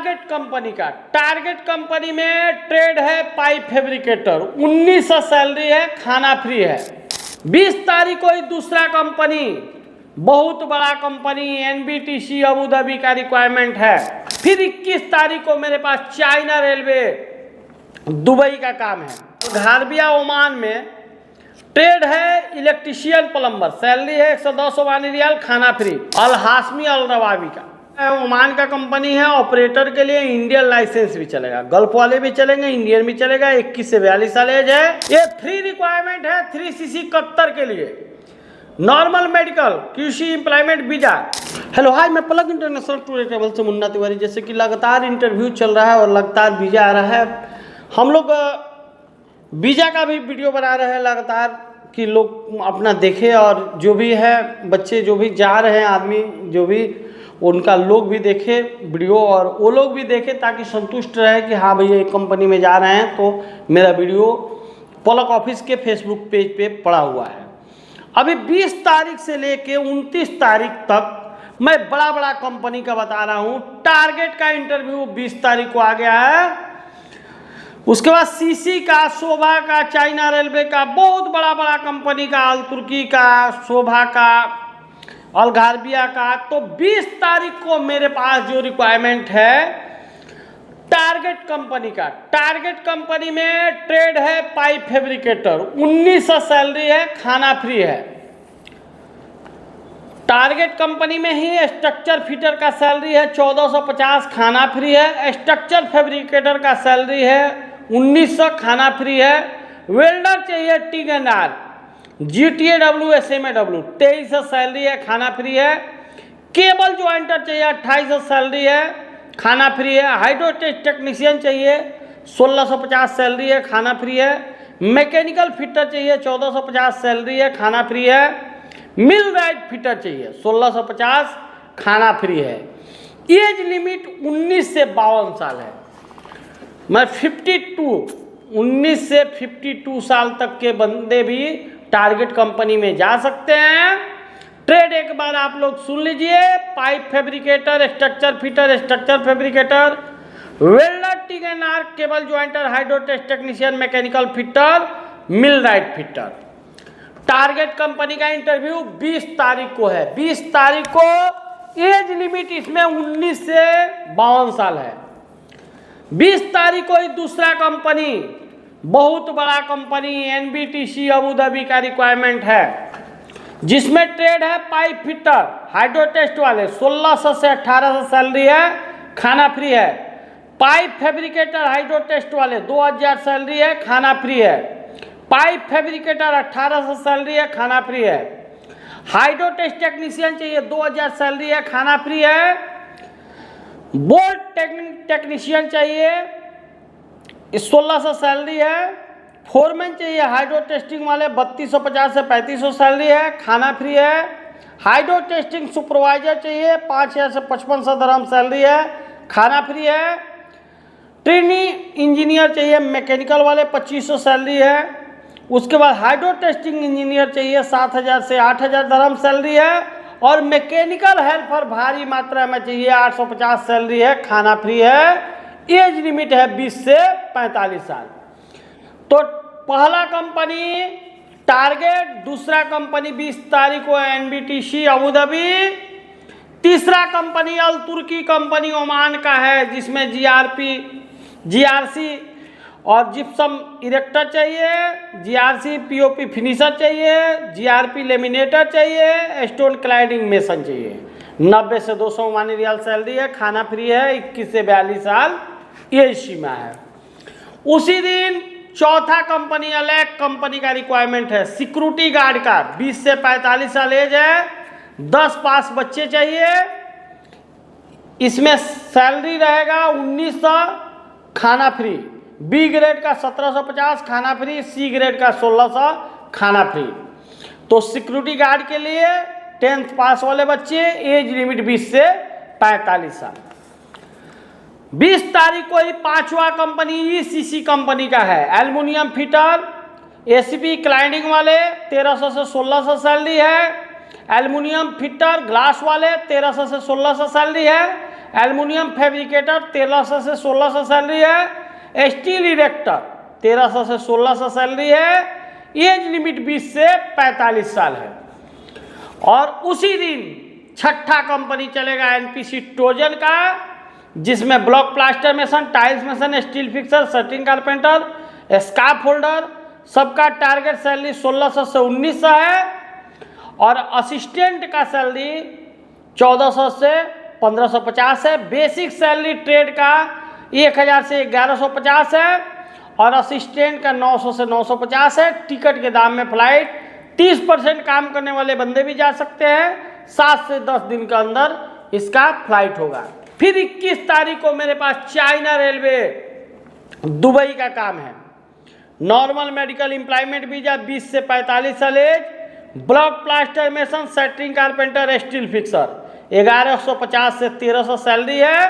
Target company में trade है pipe fabricator, 1900 salary है, खाना फ्री है। 20 तारीख को ही दूसरा कंपनी, बहुत बड़ा कंपनी एनबीटीसी अबू धाबी का रिक्वायरमेंट है। फिर 21 तारीख को मेरे पास चाइना रेलवे दुबई का काम है। घारबिया ओमान में ट्रेड है इलेक्ट्रीशियन प्लम्बर, सैलरी है 110 ओमानी रियाल, खाना फ्री। अल हाशमी अल रवाबी का ओमान का कंपनी है। ऑपरेटर के लिए इंडियन लाइसेंस भी चलेगा, गल्फ वाले भी चलेंगे, इंडियन भी चलेगा। 21 से 42 साल एज है। ये फ्री रिक्वायरमेंट है 3CC कत्तर के लिए, normal medical QC employment visa. Hello hi, मैं पलक इंटरनेशनल टूर एंड ट्रैवल से मुन्ना तिवारी। जैसे कि लगातार इंटरव्यू चल रहा है और लगातार वीजा आ रहा है, हम लोग वीजा का भी वीडियो बना रहे हैं लगातार कि लोग अपना देखें और जो भी है बच्चे जो भी जा रहे हैं, आदमी जो भी उनका लोग भी देखे वीडियो और वो लोग भी देखे ताकि संतुष्ट रहे कि हाँ भैया एक कंपनी में जा रहे हैं। तो मेरा वीडियो पलक ऑफिस के फेसबुक पेज पे पड़ा हुआ है। अभी 20 तारीख से लेके 29 तारीख तक मैं बड़ा बड़ा कंपनी का बता रहा हूँ। टारगेट का इंटरव्यू 20 तारीख को आ गया है। उसके बाद CC का, शोभा का, चाइना रेलवे का, बहुत बड़ा बड़ा कंपनी का, अल तुर्की का, शोभा का, अल घारबिया का। तो 20 तारीख को मेरे पास जो रिक्वायरमेंट है टारगेट कंपनी का, टारगेट कंपनी में ट्रेड है पाइप फैब्रिकेटर, 1900 सैलरी है, खाना फ्री है। टारगेट कंपनी में ही स्ट्रक्चर फिटर का सैलरी है 1450, खाना फ्री है। स्ट्रक्चर फैब्रिकेटर का सैलरी है 1900, खाना फ्री है। वेल्डर चाहिए TIG and R, GTAW SMAW 2300 salary है, खाना फ्री है। केबल ज्वाइंटर चाहिए 2800 सैलरी है, खाना फ्री है। हाइड्रोटेस्ट टेक्नीशियन चाहिए 1650 सैलरी है, खाना फ्री है। मैकेनिकल फिटर चाहिए 1450 सैलरी है, खाना फ्री है। मिल राइट फिटर चाहिए 1650, खाना फ्री है। एज लिमिट 19 से 52 साल है। मैं 19 से 52 साल तक के बंदे भी टारगेट कंपनी में जा सकते हैं। ट्रेड एक बार आप लोग सुन लीजिए, pipe fabricator, structure fitter, structure fabricator, welder, TIG and arc, cable ज्वाइंटर, hydrotest technician, mechanical fitter, mill right fitter. Target company का इंटरव्यू 20 तारीख को है। 20 तारीख को एज लिमिट इसमें 19 से 52 साल है। 20 तारीख को ही दूसरा कंपनी, बहुत बड़ा कंपनी एनबीटीसी अबू धाबी का रिक्वायरमेंट है, जिसमें ट्रेड है पाइप फिटर, हाइड्रोटेस्ट वाले, 1600 से 1800 सैलरी है, खाना फ्री है। पाइप फैब्रिकेटर हाइड्रोटेस्ट वाले 2000 सैलरी है, खाना फ्री है। पाइप फैब्रिकेटर 1800 सैलरी है, खाना फ्री है। हाइड्रोटेस्ट टेक्नीशियन चाहिए 2000 सैलरी है, खाना फ्री है। बोल्ट टेक्नीशियन चाहिए 1600 सैलरी है। फोरमैन चाहिए हाइड्रो टेस्टिंग वाले 3250 से 3500 सैलरी है, खाना फ्री है। हाइड्रो टेस्टिंग सुपरवाइजर चाहिए 5000 से 5500 दरहम सैलरी है, खाना फ्री है। ट्रेनी इंजीनियर चाहिए मैकेनिकल वाले 2500 सैलरी है। उसके बाद हाइड्रो टेस्टिंग इंजीनियर चाहिए 7000 से 8000 दरहम सैलरी है। और मैकेनिकल हेल्पर भारी मात्रा में चाहिए 850 सैलरी है, खाना फ्री है। एज लिमिट है 20 से 45 साल। तो पहला कंपनी टारगेट, दूसरा कंपनी 20 तारीख को एनबीटीसी अबू धाबी, तीसरा कंपनी अल तुर्की कंपनी ओमान का है, जिसमें GRC और जिप्सम इरेक्टर चाहिए, GRC POP फिनिशर चाहिए, GRP लेमिनेटर चाहिए, स्टोन क्लाइडिंग मेसन चाहिए। 90 से 200 ओमानी रियाल सैलरी है, खाना फ्री है। 21 से 42 साल ये सीमा है। उसी दिन चौथा कंपनी अलग कंपनी का रिक्वायरमेंट है, सिक्योरिटी गार्ड का, 20 से 45 साल एज है, 10 पास बच्चे चाहिए। इसमें सैलरी रहेगा 1900, खाना फ्री। B ग्रेड का 1750, खाना फ्री। C ग्रेड का 1600, खाना फ्री। तो सिक्योरिटी गार्ड के लिए 10th पास वाले बच्चे, एज लिमिट 20 से 45 साल। 20 तारीख को ही पांचवा कंपनी ECC कंपनी का है, एल्युमिनियम फिटर, ACP क्लाइंडिंग वाले 1300 से 1600 सैलरी है। एल्युमिनियम फिटर ग्लास वाले 1300 से 1600 सैलरी है। एल्युमिनियम फैब्रिकेटर 1300 से 1600 सैलरी है। स्टील इरेक्टर 1300 से 1600 सैलरी है। एज लिमिट 20 से 45 साल है। और उसी दिन छठा कंपनी चलेगा एनपीसी ट्रोजन का, जिसमें block plaster mason, tiles mason, steel fixer, shuttering carpenter, scarf holder, सबका टारगेट सैलरी 1600 से 1900 है। और असिस्टेंट का सैलरी 1400 से 1550 है। बेसिक सैलरी ट्रेड का 1000 से 1150 है और असिस्टेंट का 900 से 950 है। टिकट के दाम में फ्लाइट 30% काम करने वाले बंदे भी जा सकते हैं। 7 से 10 दिन के अंदर इसका फ्लाइट होगा। फिर 21 तारीख को मेरे पास चाइना रेलवे दुबई का काम है। नॉर्मल मेडिकल एम्प्लॉयमेंट वीजा 20 से 45 साल age, block plaster mason, shuttering carpenter, steel fixer 1150 से 1300 सैलरी है।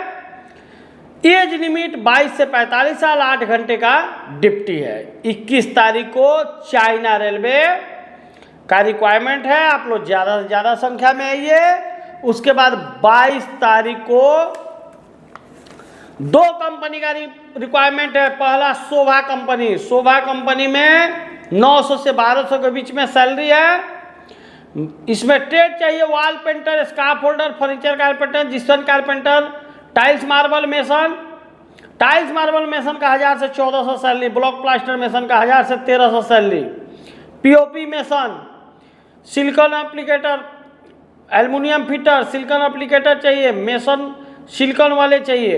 एज लिमिट 22 से 45 साल, 8 घंटे का ड्यूटी है। 21 तारीख को चाइना रेलवे का रिक्वायरमेंट है। आप लोग ज़्यादा से ज़्यादा संख्या में आइए। उसके बाद 22 तारीख को 2 कंपनी का रिक्वायरमेंट है। पहला शोभा कंपनी। शोभा कंपनी में 900 से 1200 के बीच में सैलरी है। इसमें ट्रेड चाहिए wall painter, scarf holder, furniture carpenter, gypsum carpenter, tiles marble mason. Tiles marble mason का 1000 से 1400 सैलरी, ब्लॉक प्लास्टर मेसन का 1000 से 1300 salary, POP mason, silicon applicator, aluminium fitter, silicone applicator चाहिए, मेसन सिलिकॉन वाले चाहिए,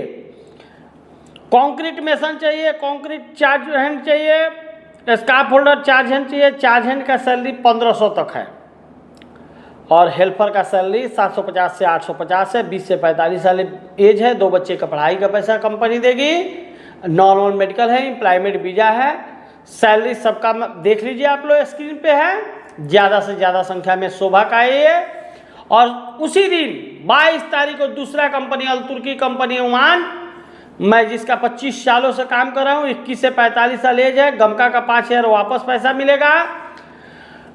कंक्रीट मेसन चाहिए, concrete charge hand चाहिए, scarf holder charge hand चाहिए। चार्ज हैंड का सैलरी 1500 तक है और हेल्पर का सैलरी 750 से 850 है। 20 से 45 साल एज है। 2 बच्चे का पढ़ाई का पैसा कंपनी देगी। नॉर्मल मेडिकल है, एम्प्लॉयमेंट वीजा है। सैलरी सबका देख लीजिए, आप लोग स्क्रीन पे है। ज़्यादा से ज़्यादा संख्या में शोभा का ये। और उसी दिन 22 तारीख को दूसरा कंपनी अल-तुर्की कंपनी ओमान, मैं जिसका 25 सालों से काम कर रहा हूँ, 21 से 45 साल एज है। गमका का 5000 वापस पैसा मिलेगा।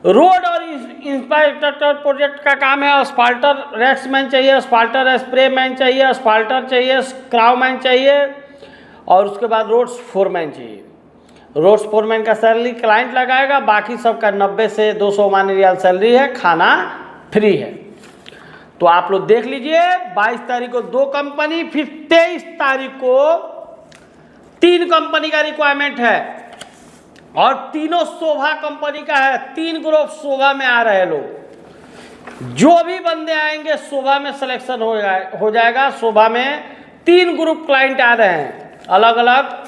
रोड और इंफ्रास्ट्रक्चर प्रोजेक्ट का काम है। अस्फाल्टर रैक्समैन चाहिए, अस्फाल्टर स्प्रे मैन चाहिए, अस्फाल्टर चाहिए, स्क्राव मैन चाहिए और उसके बाद रोड्स फोरमैन चाहिए। रोड्स फोरमैन का सैलरी क्लाइंट लगाएगा। बाकी सबका 90 से 200 ओमानी रियाल सैलरी है। खाना फ्री है। तो आप लोग देख लीजिए। 22 तारीख को 2 कंपनी, फिर 23 तारीख को 3 कंपनी का रिक्वायरमेंट है और तीनों शोभा कंपनी का है। 3 ग्रुप शोभा में आ रहे हैं लोग। जो भी बंदे आएंगे शोभा में सिलेक्शन हो जाएगा। शोभा में 3 ग्रुप क्लाइंट आ रहे हैं। अलग अलग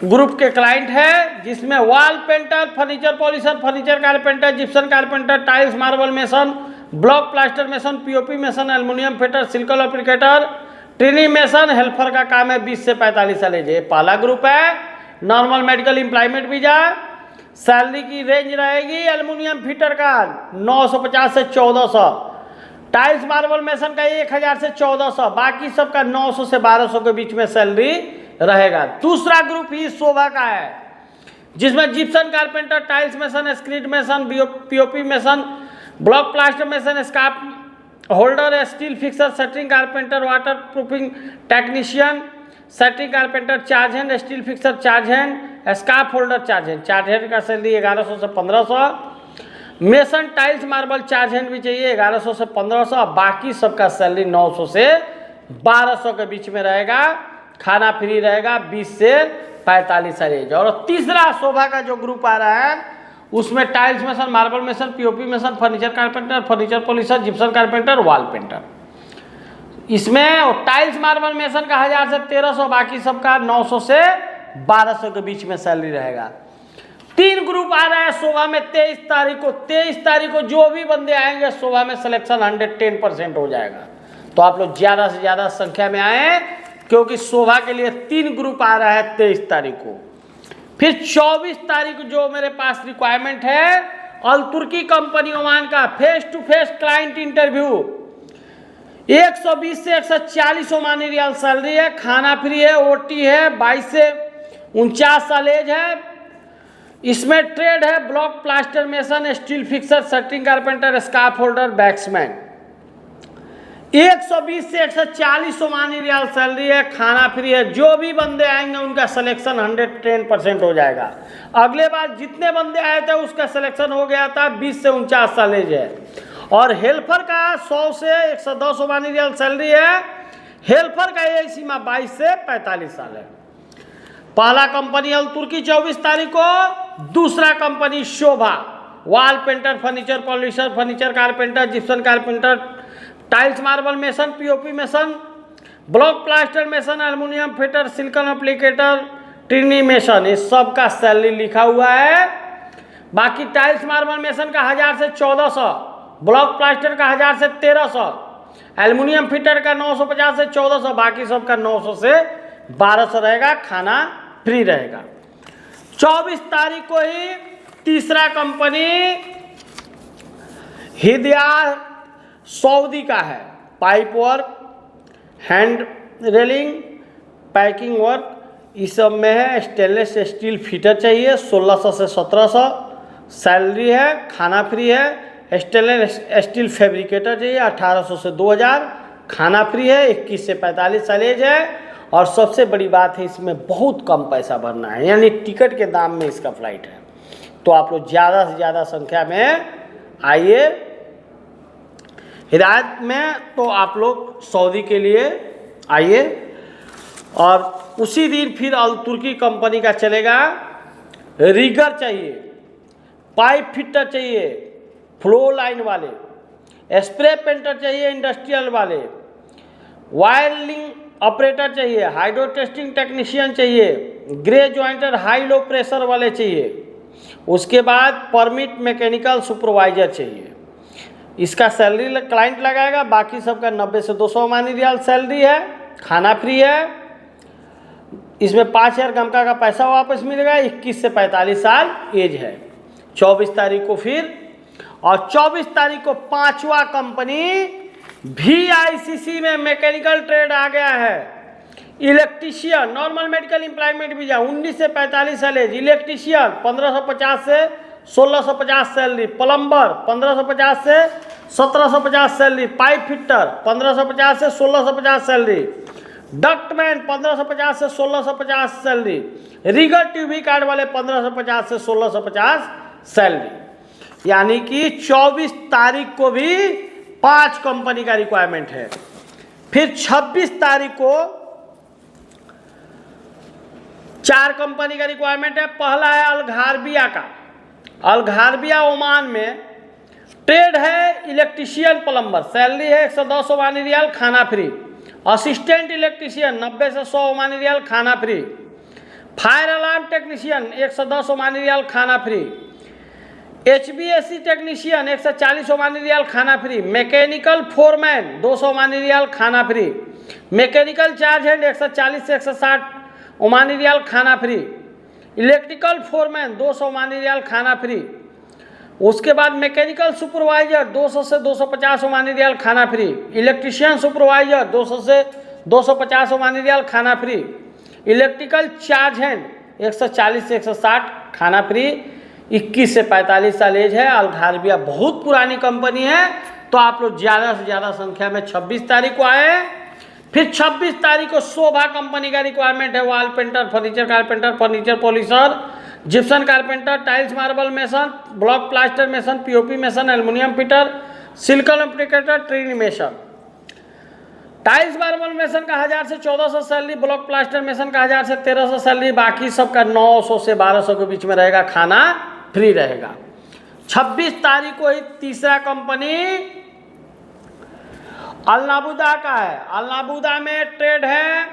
ग्रुप के क्लाइंट है, जिसमें wall painter, furniture polisher, furniture carpenter, gypsum carpenter, tiles marble mason, block plaster mason, POP mason, aluminium fitter, silicone applicator, trainee mason. Helper का काम है 20 से 45 साल एज। पहला ग्रुप है। Normal medical employment visa. Salary की रेंज रहेगी aluminium fitter का 950 से 1400, टाइल्स मार्बल मेसन का 1000 से 1400, बाकी सबका 900 से 1200 के बीच में सैलरी रहेगा। दूसरा ग्रुप ही शोभा का है, जिसमें gypsum carpenter, tiles mason, screed mason, POP mason, block plaster mason, scaffolder, steel fixer, shuttering carpenter, water proofing technician, shuttering carpenter, charge hand, steel fixer, charge hand, scaffolder, charge hand. Charge hand का salary 1100 से 1500। Mason, tiles marble, charge hand भी चाहिए 1100 से 1500। बाकी सबका salary 900 से 1200 के बीच में रहेगा। खाना फ्री रहेगा। 20 से 45 साल एज। और तीसरा शोभा का जो ग्रुप आ रहा है, उसमें tiles mason, marble mason, POP mason, furniture carpenter, furniture polisher, gypsum carpenter, wall painter. इसमें टाइल्स मार्बल मेसन का 1000 से 1300, बाकी सबका 900 से 1200 के बीच में सैलरी रहेगा। 3 ग्रुप आ रहा है शोभा में 23 तारीख को। 23 तारीख को जो भी बंदे आएंगे शोभा में सिलेक्शन 110% हो जाएगा। तो आप लोग ज़्यादा से ज़्यादा संख्या में आए, क्योंकि शोभा के लिए 3 ग्रुप आ रहा है 23 तारीख को। फिर 24 तारीख को जो मेरे पास रिक्वायरमेंट है, अल-तुर्की कंपनी ओमान का face to face client interview. 120 से 140 ओमानी रियाल सैलरी है। खाना फ्री है। ओटी है। 22 से 49 साल एज है। इसमें ट्रेड है block plaster mason, steel fixer, shuttering carpenter, scarf holder, batsman. 120 से 140 ओमानी रियाल सैलरी है, खाना फ्री है। जो भी बंदे आएंगे उनका सिलेक्शन 110% हो जाएगा। अगले बार जितने बंदे आए थे उसका सिलेक्शन हो गया था। 20 से 49 साल एज है। और हेल्पर का 100 से 110 ओमानी रियाल सैलरी है। हेल्पर का एज सीमा 22 से 45 साल है। पहला कंपनी अल तुर्की 24 तारीख को, दूसरा company Sobha, wall painter, furniture polisher, furniture carpenter, gypsum carpenter, tiles marble mason, POP mason, block plaster mason, aluminium fitter, silicone applicator, trainee mason, इस सब का सैलरी लिखा हुआ है। बाकी टाइल्स मार्बल मेसन का 1000 से 1400, ब्लॉक प्लास्टर का 1000 से 1300, एल्युमिनियम फिटर का 950 से 1400, बाकी सब का 900 से 1200 रहेगा। खाना फ्री रहेगा। 24 तारीख को ही तीसरा कंपनी हिदिया सऊदी का है। Pipe work, hand railing, packing work, इस सब में है। स्टेनलेस स्टील फिटर चाहिए, 1600 से 1700 सैलरी है, खाना फ्री है। स्टेनलेस स्टील फैब्रिकेटर चाहिए, 1800 से 2000, खाना फ्री है। 21 से 45 साल एज है। और सबसे बड़ी बात है, इसमें बहुत कम पैसा भरना है, यानी टिकट के दाम में इसका फ्लाइट है। तो आप लोग ज़्यादा से ज़्यादा संख्या में आइए। हिदायत में तो आप लोग सऊदी के लिए आइए। और उसी दिन फिर अल तुर्की कंपनी का चलेगा। रिगर चाहिए, पाइप फिटर चाहिए, फ्लो लाइन वाले, स्प्रे पेंटर चाहिए, इंडस्ट्रियल वाले, वायरिंग ऑपरेटर चाहिए, हाइड्रो टेस्टिंग टेक्नीशियन चाहिए, ग्रे ज्वाइंटर हाई लो प्रेशर वाले चाहिए। उसके बाद परमिट मैकेनिकल सुपरवाइजर चाहिए। इसका सैलरी क्लाइंट लगाएगा। बाकी सबका 90 से 200 ओमानी रियाल सैलरी है, खाना फ्री है। इसमें 5000 गमका का पैसा वापस मिलेगा। 21 से 45 साल एज है। 24 तारीख को फिर, और 24 तारीख को पांचवा कंपनी VICC में मैकेनिकल ट्रेड आ गया है। Electrician, normal medical employment visa, 19 से 45 साल एज। इलेक्ट्रीशियन 1550 से 1650 सैलरी। प्लम्बर 1550 से 1750 सैलरी। पाइप फिटर 1550 से 1650 सैलरी। डक्टमैन 1550 से 1650 सैलरी। रिगर ट्यूबी कार्ड वाले 1550 से 1650 सैलरी। यानी कि 24 तारीख को भी 5 कंपनी का रिक्वायरमेंट है। फिर 26 तारीख को 4 कंपनी का रिक्वायरमेंट है। पहला है अलघारबिया का। अलघारबिया ओमान में ट्रेड है इलेक्ट्रीशियन प्लम्बर, सैलरी है 110 ओमानी रियाल, खाना फ्री। असिस्टेंट इलेक्ट्रीशियन 90 से 100 ओमानी रियाल, खाना free. Fire alarm technician 110 Omani riyal, खाना free. HVAC technician 140 Omani riyal, खाना free. Mechanical foreman 200 Omani riyal, खाना फ्री। मैकेनिकल चार्ज हैंड 140 से 160 ओमानी रियाल, खाना free. Electrical foreman 200 Omani riyal, खाना फ्री। उसके बाद मैकेनिकल सुपरवाइजर 200 से 250 ओमानी रियाल, खाना फ्री। इलेक्ट्रीशियन सुपरवाइजर 200 से 250 ओमानी रियाल, खाना फ्री। इलेक्ट्रिकल चार्ज हैंड 140 से 160, खाना फ्री। 21 से 45 साल एज है। अलघारबिया बहुत पुरानी कंपनी है। तो आप लोग ज़्यादा से ज़्यादा संख्या में 26 तारीख को आए। फिर 26 तारीख को शोभा कंपनी का रिक्वायरमेंट है। Wall painter, furniture carpenter, furniture polisher, gypsum carpenter, tiles marble mason, block plaster mason, POP mason, aluminium fitter, silicone applicator, trainee mason. Tiles marble mason का 1000 से 1400 सैलरी। ब्लॉक प्लास्टर मेसन का 1000 से 1300 salary. बाकी सबका 900 से 1200 के बीच में रहेगा, खाना फ्री रहेगा। 26 तारीख को ही तीसरा कंपनी अलनाबुदा का है। अलनाबुदा में ट्रेड है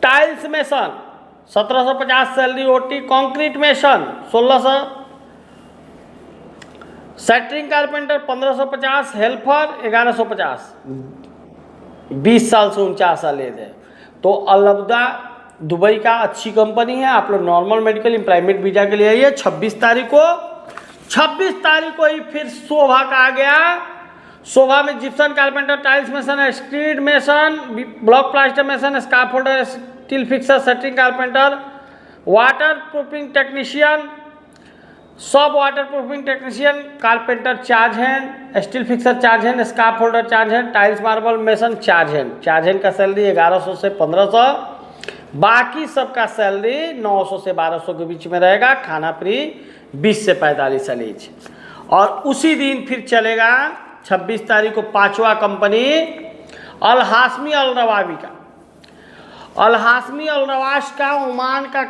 tiles mason 1750 salary. OT concrete mason 1600। सेटरिंग कारपेंटर 1550। हेल्पर 1150। 20 साल से 49 साल एज है। तो अलनाबुदा दुबई का अच्छी कंपनी है। आप लोग नॉर्मल मेडिकल एम्प्लॉयमेंट वीजा के लिए आइए। 26 तारीख को 26 तारीख को ही फिर शोभा का आ गया। शोभा में gypsum carpenter, tiles mason, street mason, block plaster mason, scaffolder, steel fixer, centering carpenter, water proofing technician, सब water proofing technician, carpenter charge hand, steel fixer charge hand, scaffolder charge hand, tiles marble mason charge hand. Charge hand का salary 1100 से 1500, बाकी सबका salary 900 से 1200 के बीच में रहेगा। खाना फ्री 20 से 45 सैलरी। और उसी दिन फिर चलेगा 26 तारीख को 5वां कंपनी अल हाशमी अल रवाबी का। अल हाशमी अल रवाश का ओमान का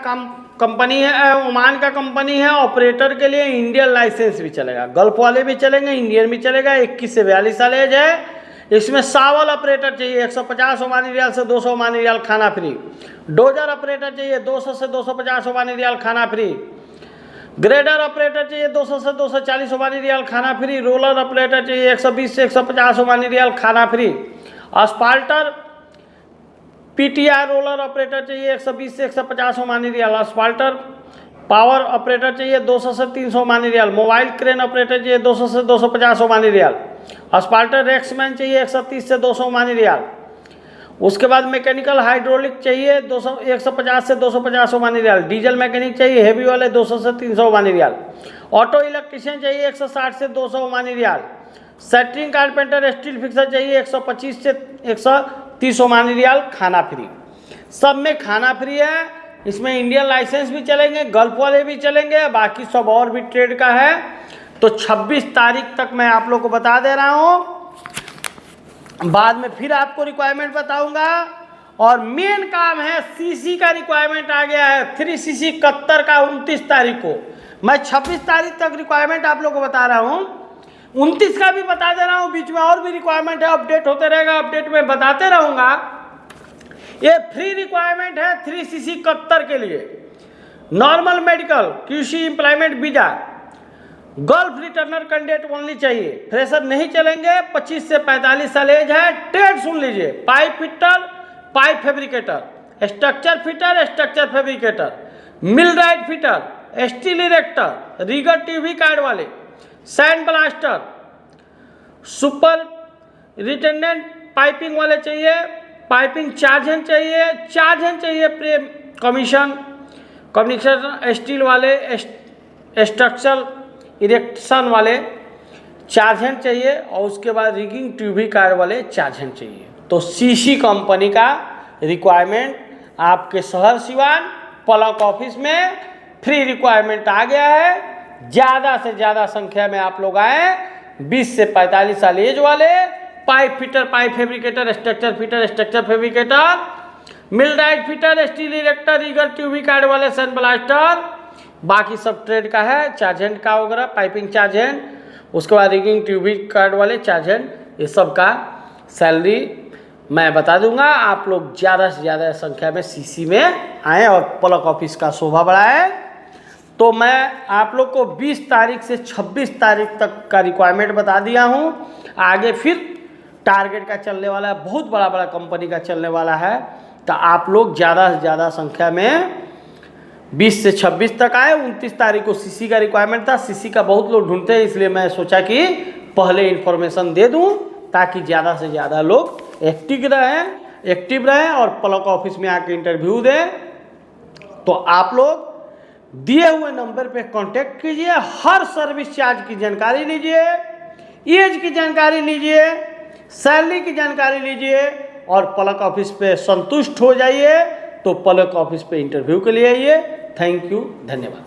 कंपनी है, ओमान का कंपनी है। ऑपरेटर के लिए इंडियन लाइसेंस भी चलेगा, गल्फ वाले भी चलेंगे, इंडियन भी चलेगा। 21 से 42 साल एज है। इसमें सावल ऑपरेटर चाहिए 150 ओमानी रियाल से 200 ओमानी रियाल खाना फ्री। डोजर ऑपरेटर चाहिए 200 से 250 ओमानी रियाल खाना फ्री। ग्रेडर ऑपरेटर चाहिए 200 से 240 ओमानी रियाल खाना फ्री। रोलर ऑपरेटर चाहिए 120 से 150 ओमानी रियाल खाना फ्री। अस्फाल्टर पीटीआर रोलर ऑपरेटर चाहिए 120 से 150 ओमानी रियाल। अस्फाल्टर पावर ऑपरेटर चाहिए 200 से 300 Omani riyal. Mobile crane operator चाहिए 200 से 250 ओमानी रियाल। अस्फाल्टर रेक्समैन चाहिए 130 से 200 ओमानी रियाल। उसके बाद मैकेनिकल हाइड्रोलिक चाहिए 150 से 250 ओमानी रियाल। डीजल मैकेनिक चाहिए हेवी वाले 200 से 300 ओमानी रियाल। ऑटो इलेक्ट्रिशियन चाहिए 160 से 200 ओमानी रियाल। सेटरिंग कारपेंटर स्टील फिक्सर चाहिए 125 से 130 ओमानी रियाल खाना फ्री। सब में खाना फ्री है। इसमें इंडियन लाइसेंस भी चलेंगे, गल्फ वाले भी चलेंगे, बाकी सब और भी ट्रेड का है। तो 26 तारीख तक मैं आप लोग को बता दे रहा हूँ, बाद में फिर आपको रिक्वायरमेंट बताऊंगा। और मेन काम है सीसी का रिक्वायरमेंट आ गया है 3cc 71 का 29 तारीख को। मैं 26 तारीख तक रिक्वायरमेंट आप लोग को बता रहा हूँ, 29 का भी बता दे रहा हूँ। बीच में और भी रिक्वायरमेंट है, अपडेट होते रहेगा, अपडेट में बताते रहूँगा। ये फ्री रिक्वायरमेंट है 3cc 71 के लिए। Normal medical QC employment visa, gulf returner candidate only चाहिए, फ्रेशर नहीं चलेंगे। 25 से 45 साल एज है। ट्रेड सुन लीजिए, pipe fitter, pipe fabricator, structure fitter, structure fabricator, millwright fitter, steel erector, rigger TV card वाले, sand blaster, superintendent piping वाले चाहिए, पाइपिंग चार्ज हैंड चाहिए, चार्ज हैंड चाहिए, प्रे कम्युनिकेशन स्टील वाले, स्ट्रक्चरल इरेक्शन वाले charge hand चाहिए। और उसके बाद रिगिंग ट्यूबी कार वाले चार्ज हैंड चाहिए। तो सीसी कंपनी का रिक्वायरमेंट आपके शहर सिवान पलक ऑफिस में फ्री रिक्वायरमेंट आ गया है। ज़्यादा से ज़्यादा संख्या में आप लोग आए। 20 से 45 साल एज वाले, pipe fitter, pipe fabricator, structure fitter, structure fabricator, millwright fitter, steel erector, rigger TUV card वाले, सैंड ब्लास्टर, बाकी सब ट्रेड का है। चार्ज हैंड का वगैरह, पाइपिंग चार्ज हैंड, उसके बाद रिगिंग ट्यूबी कार्ड वाले चार्ज हैंड, ये सब का सैलरी मैं बता दूंगा। आप लोग ज़्यादा से ज़्यादा संख्या में सीसी में आएँ और पलक ऑफिस का शोभा बढ़ाएं। तो मैं आप लोग को 20 तारीख से 26 तारीख तक का रिक्वायरमेंट बता दिया हूँ। आगे फिर टारगेट का चलने वाला है, बहुत बड़ा बड़ा कंपनी का चलने वाला है। तो आप लोग ज़्यादा से ज़्यादा संख्या में 20 से 26 तक आए। 29 तारीख को सीसी का रिक्वायरमेंट था। सीसी का बहुत लोग ढूंढते हैं, इसलिए मैं सोचा कि पहले इन्फॉर्मेशन दे दूं ताकि ज़्यादा से ज़्यादा लोग एक्टिव रहें और पलक ऑफिस में आके इंटरव्यू दें। तो आप लोग दिए हुए नंबर पे कांटेक्ट कीजिए। हर सर्विस चार्ज की जानकारी लीजिए, एज की जानकारी लीजिए, सैलरी की जानकारी लीजिए और पलक ऑफिस पे संतुष्ट हो जाइए। तो पलक ऑफिस पे इंटरव्यू के लिए आइए। थैंक यू, धन्यवाद।